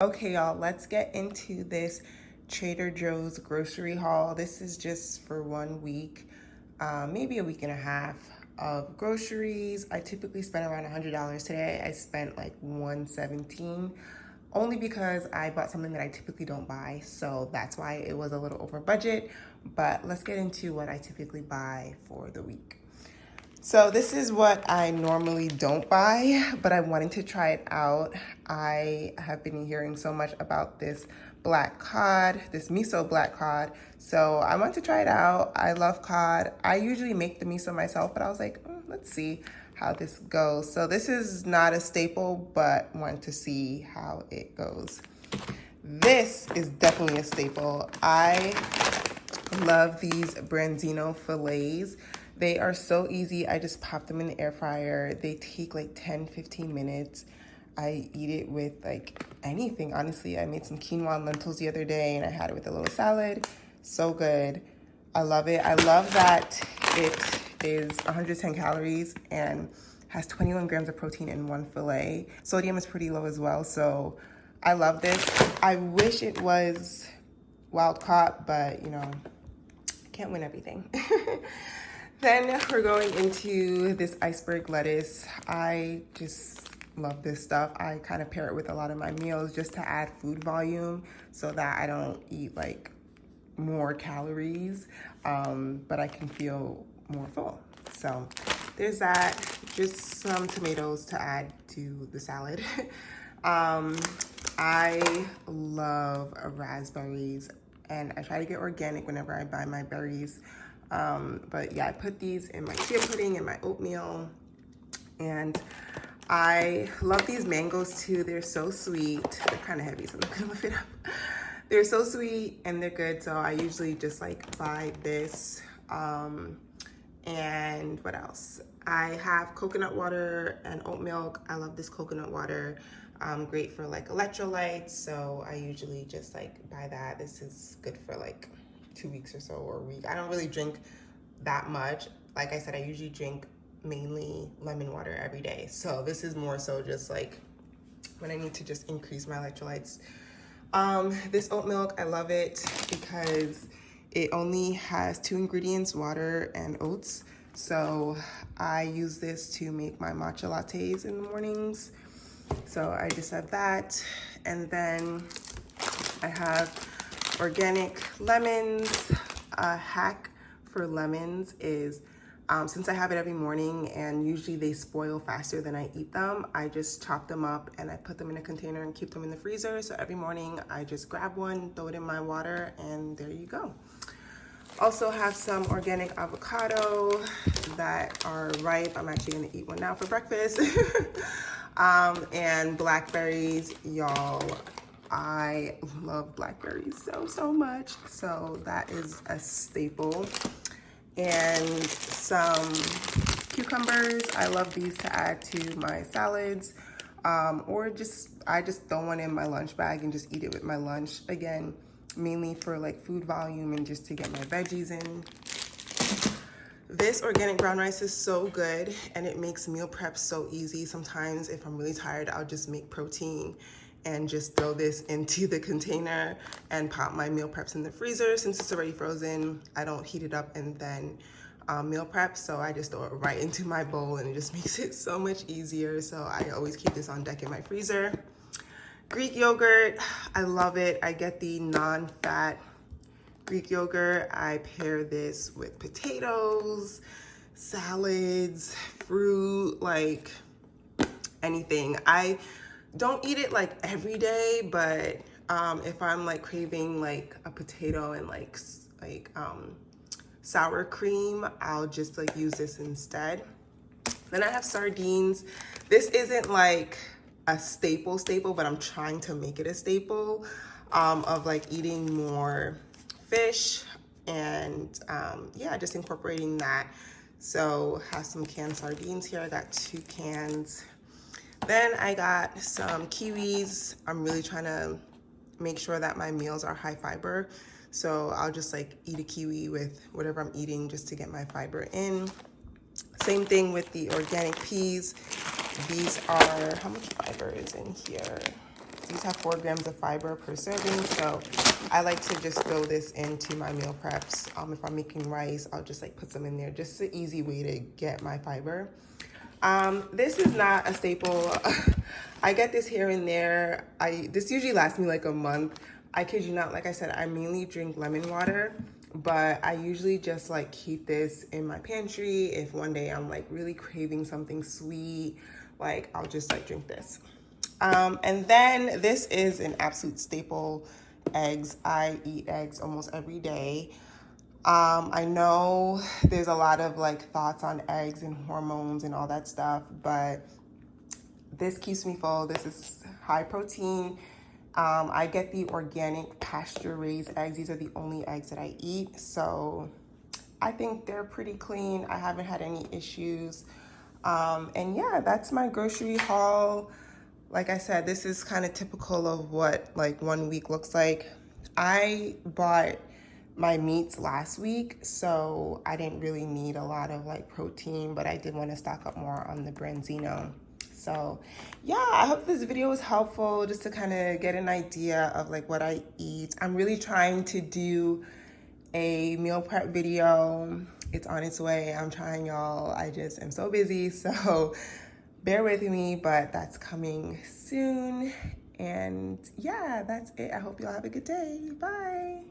Okay, y'all, let's get into this Trader Joe's grocery haul. This is just for 1 week, maybe a week and a half of groceries. I typically spend around $100. Today I spent like $117, only because I bought something that I typically don't buy. So that's why it was a little over budget. But let's get into what I typically buy for the week. So this is what I normally don't buy, but I wanted to try it out. I have been hearing so much about this black cod, this miso black cod. So I wanted to try it out. I love cod. I usually make the miso myself, but I was like, let's see how this goes. So this is not a staple, but want to see how it goes. This is definitely a staple. I love these branzino fillets. They are so easy. I just pop them in the air fryer. They take like 10-15 minutes. I eat it with like anything, honestly. I made some quinoa and lentils the other day and I had it with a little salad. So good. I love it. I love that it is 110 calories and has 21 grams of protein in one fillet. Sodium is pretty low as well, so I love this. I wish it was wild caught, but you know, can't win everything. Then we're going into this iceberg lettuce. I just love this stuff. I kind of pair it with a lot of my meals just to add food volume so that I don't eat like more calories, but I can feel more full. So there's that. Just some tomatoes to add to the salad. I love raspberries and I try to get organic whenever I buy my berries. But yeah, I put these in my chia pudding and my oatmeal. And I love these mangoes too. They're so sweet. They're kind of heavy, so I'm not gonna lift it up. They're so sweet and they're good. So I usually just like buy this. And what else? I have coconut water and oat milk. I love this coconut water. Great for like electrolytes. So I usually just like buy that. This is good for like 2 weeks or so, or a week. I don't really drink that much. Like I said, I usually drink mainly lemon water every day. So this is more so just like when I need to just increase my electrolytes. This oat milk, I love it because it only has 2 ingredients, water and oats. So I use this to make my matcha lattes in the mornings. So I just have that. And then I have organic lemons. A hack for lemons is since I have it every morning and usually they spoil faster than I eat them, I just chop them up and I put them in a container and keep them in the freezer. So every morning I just grab one, throw it in my water, and there you go. Also have some organic avocado that are ripe. I'm actually gonna eat one now for breakfast. And blackberries, y'all. I love blackberries so much. So that is a staple. And some cucumbers. I love these to add to my salads. Or I just throw one in my lunch bag and just eat it with my lunch. Again, mainly for like food volume and just to get my veggies in. This organic brown rice is so good and it makes meal prep so easy. Sometimes if I'm really tired, I'll just make protein and just throw this into the container and pop my meal preps in the freezer. Since it's already frozen, I don't heat it up and then meal prep, so I just throw it right into my bowl and it just makes it so much easier. So I always keep this on deck in my freezer. Greek yogurt, I love it. I get the non-fat Greek yogurt. I pair this with potatoes, salads, fruit, like anything. I don't eat it like every day, but if I'm like craving like a potato and like sour cream, I'll just like use this instead. Then I have sardines. This isn't like a staple, but I'm trying to make it a staple of like eating more fish and yeah, just incorporating that. So have some canned sardines here. I got 2 cans. Then I got some kiwis. I'm really trying to make sure that my meals are high fiber. So I'll just like eat a kiwi with whatever I'm eating just to get my fiber in. Same thing with the organic peas. These are, how much fiber is in here? These have 4 grams of fiber per serving, so I like to just throw this into my meal preps. If I'm making rice, I'll just like put some in there. Just an easy way to get my fiber. This is not a staple. I get this here and there. This usually lasts me like a month. I kid you not, like I said, I mainly drink lemon water, but I usually just like keep this in my pantry. If one day I'm like really craving something sweet, like I'll just like drink this. And then this is an absolute staple, eggs. I eat eggs almost every day. I know there's a lot of like thoughts on eggs and hormones and all that stuff, but this keeps me full. This is high protein. I get the organic pasture raised eggs. These are the only eggs that I eat. So I think they're pretty clean. I haven't had any issues. And yeah, that's my grocery haul. Like I said, this is kind of typical of what like 1 week looks like. I bought my meats last week, so I didn't really need a lot of like protein, but I did want to stock up more on the branzino. So yeah, I hope this video was helpful just to kind of get an idea of like what I eat. I'm really trying to do a meal prep video. It's on its way. I'm trying, y'all. I just am so busy, so bear with me, but that's coming soon. And yeah, that's it. I hope y'all have a good day. Bye.